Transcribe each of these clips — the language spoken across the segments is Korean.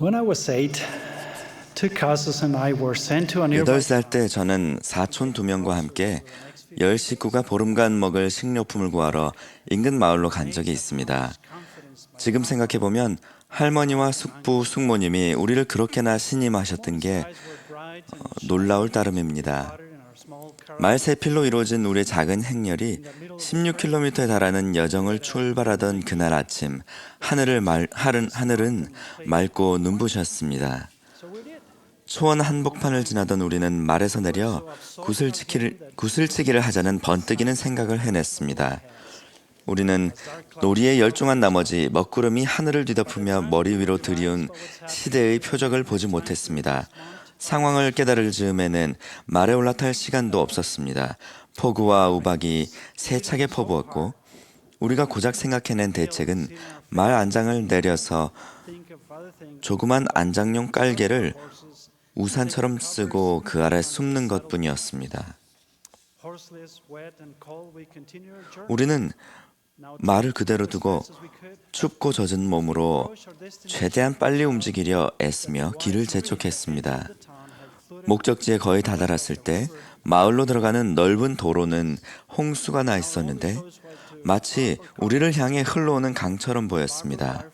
When I was 8, two cousins and I were sent to a nearby 8살 때 저는 사촌 2명과 함께 10식구가 보름간 먹을 식료품을 구하러 인근 마을로 간 적이 있습니다. 지금 생각해보면 할머니와 숙부, 숙모님이 우리를 그렇게나 신임하셨던 게 놀라울 따름입니다. 말 세 필로 이루어진 우리의 작은 행렬이 16km에 달하는 여정을 출발하던 그날 아침, 하늘은 맑고 눈부셨습니다. 초원 한복판을 지나던 우리는 말에서 내려 구슬치기를 하자는 번뜩이는 생각을 해냈습니다. 우리는 놀이에 열중한 나머지 먹구름이 하늘을 뒤덮으며 머리 위로 들이운 시대의 표적을 보지 못했습니다. 상황을 깨달을 즈음에는 말에 올라탈 시간도 없었습니다. 폭우와 우박이 세차게 퍼부었고 우리가 고작 생각해낸 대책은 말 안장을 내려서 조그만 안장용 깔개를 우산처럼 쓰고 그 아래 숨는 것뿐이었습니다. 우리는 말을 그대로 두고 춥고 젖은 몸으로 최대한 빨리 움직이려 애쓰며 길을 재촉했습니다. 목적지에 거의 다다랐을 때 마을로 들어가는 넓은 도로는 홍수가 나 있었는데 마치 우리를 향해 흘러오는 강처럼 보였습니다.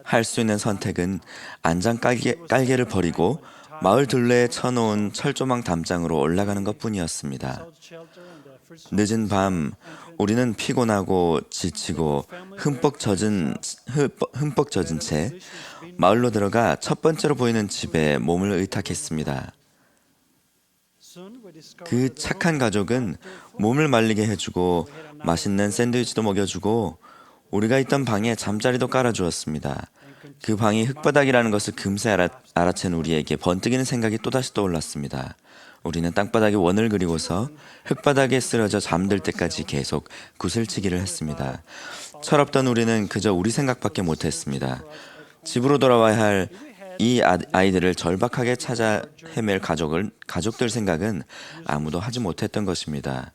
할 수 있는 선택은 안장 깔개를 버리고 마을 둘레에 쳐놓은 철조망 담장으로 올라가는 것뿐이었습니다. 늦은 밤 우리는 피곤하고 지치고 흠뻑 젖은 채 마을로 들어가 첫 번째로 보이는 집에 몸을 의탁했습니다. 그 착한 가족은 몸을 말리게 해주고 맛있는 샌드위치도 먹여주고 우리가 있던 방에 잠자리도 깔아주었습니다. 그 방이 흙바닥이라는 것을 금세 알아챈 우리에게 번뜩이는 생각이 또다시 떠올랐습니다. 우리는 땅바닥에 원을 그리고서 흙바닥에 쓰러져 잠들 때까지 계속 구슬치기를 했습니다. 철없던 우리는 그저 우리 생각밖에 못했습니다. 집으로 돌아와야 할 이 아이들을 절박하게 찾아 헤맬 가족들 생각은 아무도 하지 못했던 것입니다.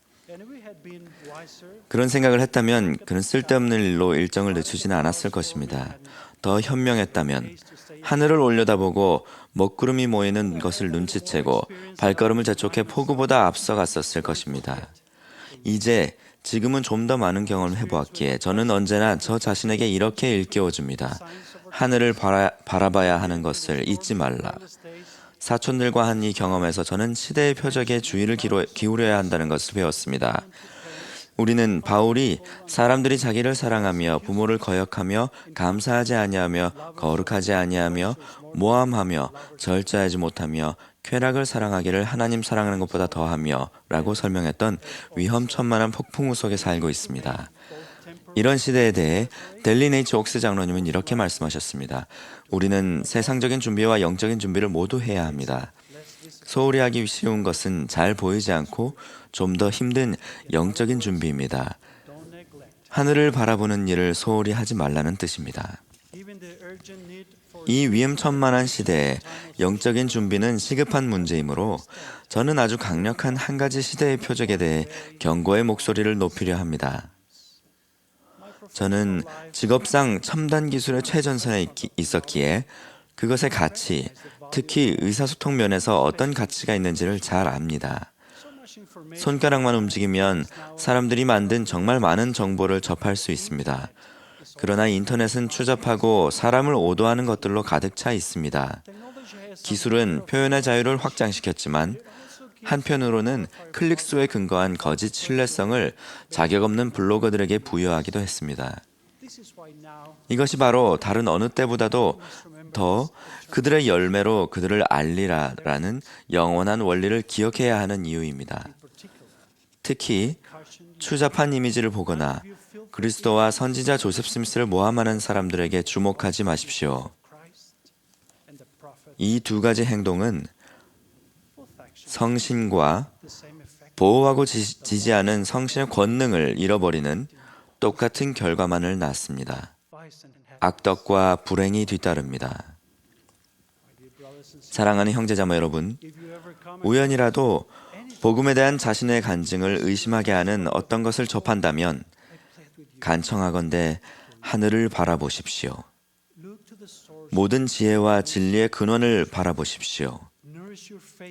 그런 생각을 했다면 그는 쓸데없는 일로 일정을 늦추지는 않았을 것입니다. 더 현명했다면 하늘을 올려다보고 먹구름이 모이는 것을 눈치채고 발걸음을 재촉해 폭우보다 앞서갔었을 것입니다. 지금은 좀 더 많은 경험을 해보았기에 저는 언제나 저 자신에게 이렇게 일깨워줍니다. 하늘을 바라봐야 하는 것을 잊지 말라. 사촌들과 한 이 경험에서 저는 시대의 표적에 주의를 기울여야 한다는 것을 배웠습니다. 우리는 바울이 사람들이 자기를 사랑하며 부모를 거역하며 감사하지 아니하며 거룩하지 아니하며 모함하며 절제하지 못하며 쾌락을 사랑하기를 하나님 사랑하는 것보다 더하며 라고 설명했던 위험천만한 폭풍우 속에 살고 있습니다. 이런 시대에 대해 델린 H. 옥스 장로님은 이렇게 말씀하셨습니다. 우리는 세상적인 준비와 영적인 준비를 모두 해야 합니다. 소홀히 하기 쉬운 것은 잘 보이지 않고 좀 더 힘든 영적인 준비입니다. 하늘을 바라보는 일을 소홀히 하지 말라는 뜻입니다. 이 위험천만한 시대에 영적인 준비는 시급한 문제이므로 저는 아주 강력한 한 가지 시대의 표적에 대해 경고의 목소리를 높이려 합니다. 저는 직업상 첨단 기술의 최전선에 있었기에 그것의 가치, 특히 의사소통 면에서 어떤 가치가 있는지를 잘 압니다. 손가락만 움직이면 사람들이 만든 정말 많은 정보를 접할 수 있습니다. 그러나 인터넷은 추잡하고 사람을 오도하는 것들로 가득 차 있습니다. 기술은 표현의 자유를 확장시켰지만 한편으로는 클릭수에 근거한 거짓 신뢰성을 자격 없는 블로거들에게 부여하기도 했습니다. 이것이 바로 다른 어느 때보다도 더 그들의 열매로 그들을 알리라라는 영원한 원리를 기억해야 하는 이유입니다. 특히 추잡한 이미지를 보거나 그리스도와 선지자 조셉 스미스를 모함하는 사람들에게 주목하지 마십시오. 이 두 가지 행동은 성신과 보호하고 지지하는 성신의 권능을 잃어버리는 똑같은 결과만을 낳습니다. 악덕과 불행이 뒤따릅니다. 사랑하는 형제자매 여러분, 우연이라도 복음에 대한 자신의 간증을 의심하게 하는 어떤 것을 접한다면 간청하건대 하늘을 바라보십시오. 모든 지혜와 진리의 근원을 바라보십시오.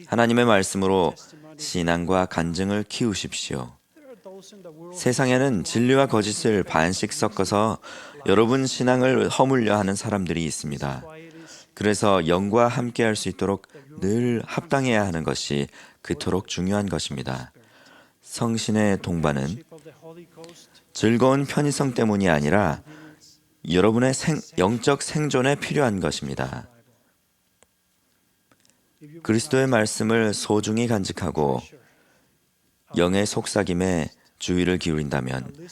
하나님의 말씀으로 신앙과 간증을 키우십시오. 세상에는 진리와 거짓을 반씩 섞어서 여러분 신앙을 허물려 하는 사람들이 있습니다. 그래서 영과 함께할 수 있도록 늘 합당해야 하는 것이 그토록 중요한 것입니다. 성신의 동반은 즐거운 편의성 때문이 아니라 여러분의 영적 생존에 필요한 것입니다. 그리스도의 말씀을 소중히 간직하고 영의 속삭임에 주의를 기울인다면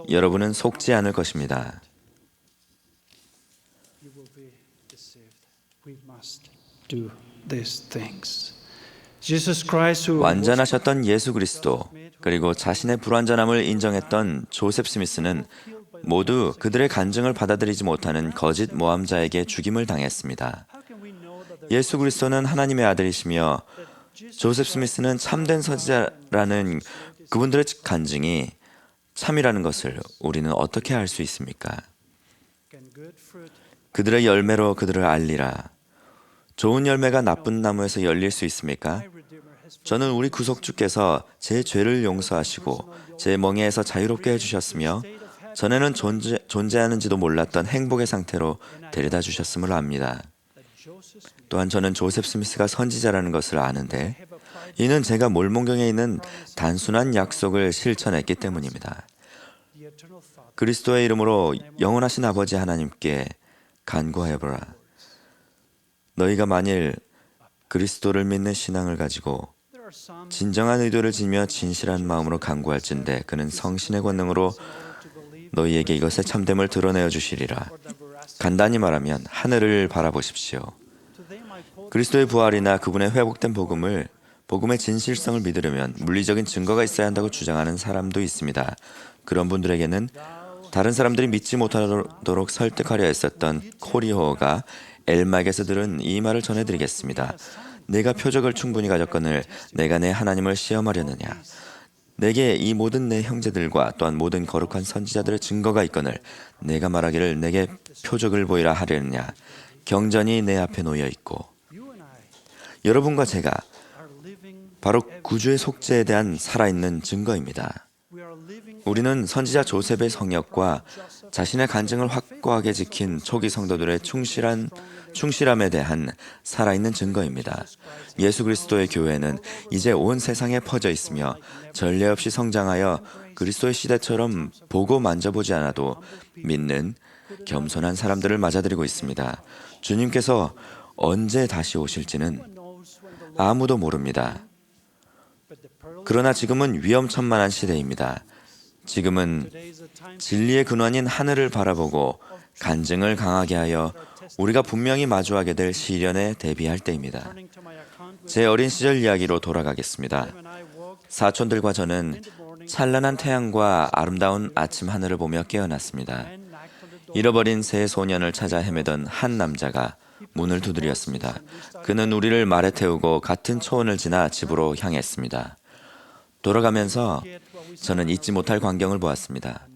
여러분은 속지 않을 것입니다. 완전하셨던 예수 그리스도 그리고 자신의 불완전함을 인정했던 조셉 스미스는 모두 그들의 간증을 받아들이지 못하는 거짓 모함자에게 죽임을 당했습니다. 예수 그리스도는 하나님의 아들이시며 조셉 스미스는 참된 선지자라는 그분들의 간증이 참이라는 것을 우리는 어떻게 알 수 있습니까? 그들의 열매로 그들을 알리라. 좋은 열매가 나쁜 나무에서 열릴 수 있습니까? 저는 우리 구속주께서 제 죄를 용서하시고 제 멍에에서 자유롭게 해주셨으며 전에는 존재하는지도 몰랐던 행복의 상태로 데려다 주셨음을 압니다. 또한 저는 조셉 스미스가 선지자라는 것을 아는데 이는 제가 몰몬경에 있는 단순한 약속을 실천했기 때문입니다. 그리스도의 이름으로 영원하신 아버지 하나님께 간구하여보라. 너희가 만일 그리스도를 믿는 신앙을 가지고 진정한 의도를 지니며 진실한 마음으로 간구할진대 그는 성신의 권능으로 너희에게 이것의 참됨을 드러내어 주시리라. 간단히 말하면 하늘을 바라보십시오. 그리스도의 부활이나 그분의 회복된 복음의 진실성을 믿으려면 물리적인 증거가 있어야 한다고 주장하는 사람도 있습니다. 그런 분들에게는 다른 사람들이 믿지 못하도록 설득하려 했었던 코리호가 엘막에서 들은 이 말을 전해드리겠습니다. 내가 표적을 충분히 가졌거늘 내가 내 하나님을 시험하려느냐. 내게 이 모든 내 형제들과 또한 모든 거룩한 선지자들의 증거가 있거늘 내가 말하기를 내게 표적을 보이라 하려느냐. 경전이 내 앞에 놓여 있고 여러분과 제가 바로 구주의 속죄에 대한 살아있는 증거입니다. 우리는 선지자 조셉의 성역과 자신의 간증을 확고하게 지킨 초기 성도들의 충실함에 대한 살아있는 증거입니다. 예수 그리스도의 교회는 이제 온 세상에 퍼져 있으며 전례 없이 성장하여 그리스도의 시대처럼 보고 만져보지 않아도 믿는 겸손한 사람들을 맞아들이고 있습니다. 주님께서 언제 다시 오실지는 아무도 모릅니다. 그러나 지금은 위험천만한 시대입니다. 지금은 진리의 근원인 하늘을 바라보고 간증을 강하게 하여 우리가 분명히 마주하게 될 시련에 대비할 때입니다. 제 어린 시절 이야기로 돌아가겠습니다. 사촌들과 저는 찬란한 태양과 아름다운 아침 하늘을 보며 깨어났습니다. 잃어버린 새 소년을 찾아 헤매던 한 남자가 문을 두드렸습니다. 그는 우리를 말에 태우고 같은 초원을 지나 집으로 향했습니다. 돌아가면서 저는 잊지 못할 광경을 보았습니다.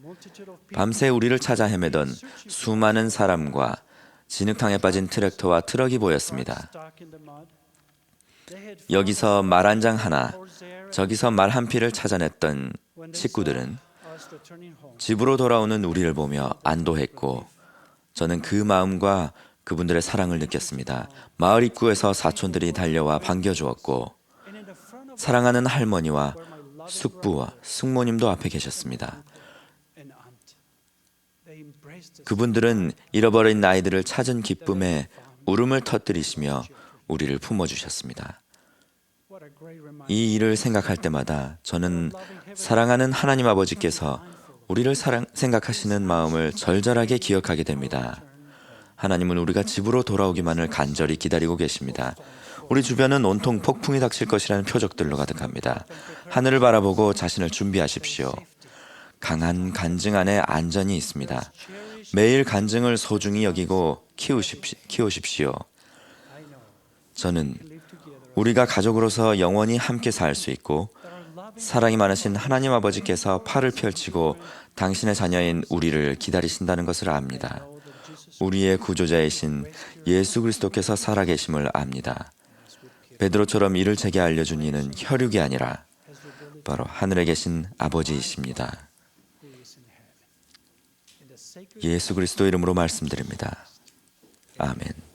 밤새 우리를 찾아 헤매던 수많은 사람과 진흙탕에 빠진 트랙터와 트럭이 보였습니다. 여기서 말 한 장 하나, 저기서 말 한 피를 찾아냈던 식구들은 집으로 돌아오는 우리를 보며 안도했고 저는 그 마음과 그분들의 사랑을 느꼈습니다. 마을 입구에서 사촌들이 달려와 반겨주었고 사랑하는 할머니와 숙부와 숙모님도 앞에 계셨습니다. 그분들은 잃어버린 아이들을 찾은 기쁨에 울음을 터뜨리시며 우리를 품어주셨습니다. 이 일을 생각할 때마다 저는 사랑하는 하나님 아버지께서 우리를 생각하시는 마음을 절절하게 기억하게 됩니다. 하나님은 우리가 집으로 돌아오기만을 간절히 기다리고 계십니다. 우리 주변은 온통 폭풍이 닥칠 것이라는 표적들로 가득합니다. 하늘을 바라보고 자신을 준비하십시오. 강한 간증 안에 안전이 있습니다. 매일 간증을 소중히 여기고 키우십시오. 저는 우리가 가족으로서 영원히 함께 살 수 있고 사랑이 많으신 하나님 아버지께서 팔을 펼치고 당신의 자녀인 우리를 기다리신다는 것을 압니다. 우리의 구조자이신 예수 그리스도께서 살아계심을 압니다. 베드로처럼 이를 제게 알려준 이는 혈육이 아니라 바로 하늘에 계신 아버지이십니다. 예수 그리스도 이름으로 말씀드립니다. 아멘.